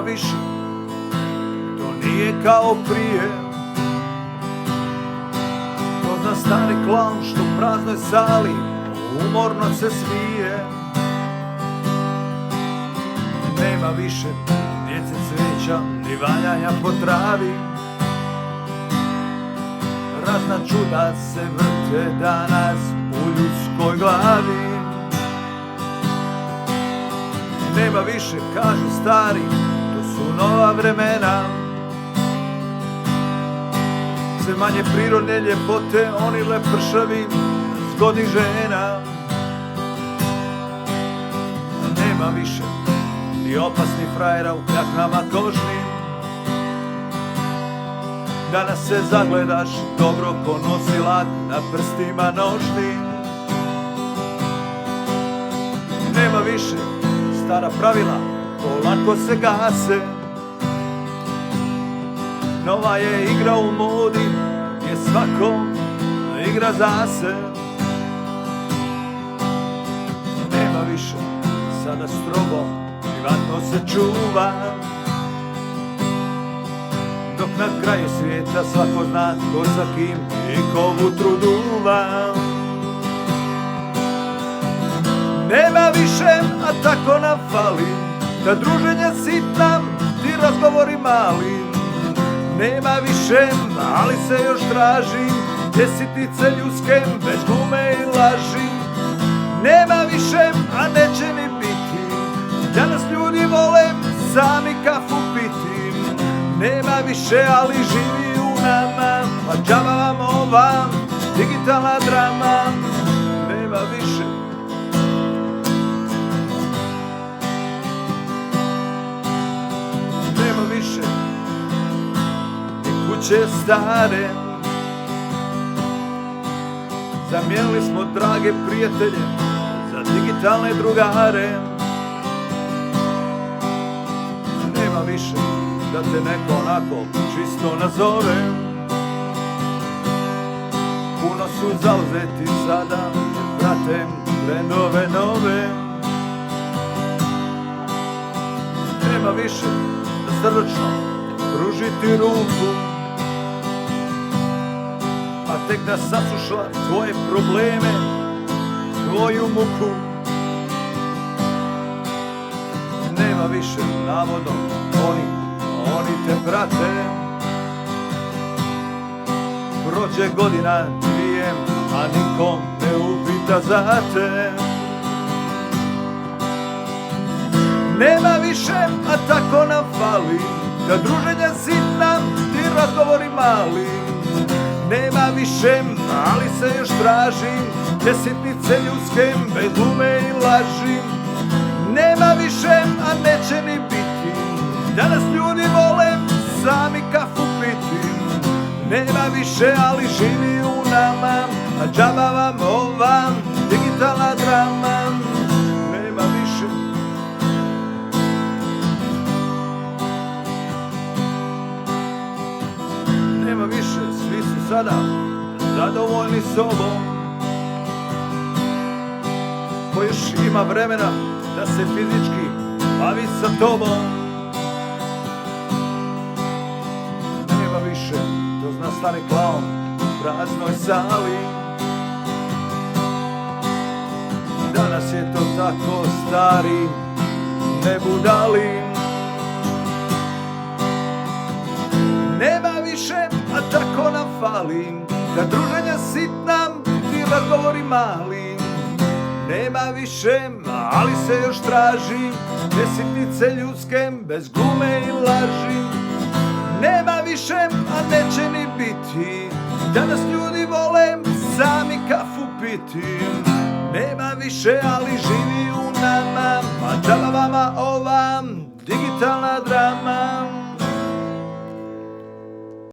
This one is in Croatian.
nema više, to nije kao prije. To zna stari klaun što u praznoj sali umorno se smije. Nema više djece, cvijeća, ni valjanja po travi. Razna čuda se vrte danas u ljudskoj glavi. Nema više, kažu stari, to su nova vremena. Sve manje prirodne ljepote, oni lepršavi zgodnih žena. Nema više ni opasnih frajera u pljaknama kožnim. Danas se zagledaš dobro ko nosilat na prstima nožnim. Nema više stara pravila, polako se gase. Nova je igra u modi, gdje svako igra za se. Nema više sada strogo, privatno se čuva. Dok na kraju svijeta svako zna ko za kim i ko vutru duva. Nema više, a tako nam fali, da druženja sitna, ti razgovori mali. Nema više, ali se još traži, desitice ljudske, bez gume i laži. Nema više, a neće ni biti, danas ljudi vole sami kafu piti. Nema više, ali živi u nama, pa džaba vam ova digitalna drama. Nema više. Nema više ni kuće stare. Zamijenili smo drage prijatelje za digitalne drugare. Nema više da te neko onako čisto nazove. Puno su zauzeti sada, prate trendove nove. Nema više da srdačno pružiti ruku, a tek da sasluša tvoje probleme, tvoju muku. Nema više navodno oni te prate. Prođe godina, dvije, a nikom ne upita za te. Nema više, a tako nam fali, da druženja sitna, ti razgovori mali. Nema više, ali se još traži, desitnice ljudske, bez gume i laži. Nema više, a neće ni biti, danas ljudi vole sami kafu piti. Nema više, ali živi u nama, a džaba vam ova digitalna drama. Nema više. Nema više, svi su sada zadovoljni sobom. Ko još ima vremena da se fizički bavi sa tobom. Nema više, to zna stari klaun u praznoj sali. Danas je to tako stari, ne budali. Nema više, a tako nam fali, da druženja sitna, ti razgovori mali. Nema više, ali se još traži, desitnice ljudske, bez gume i laži. Nema više, a neće ni biti, danas ljudi vole sami kafu piti. Nema više, ali živi u nama, a džaba vama ova digitalna drama.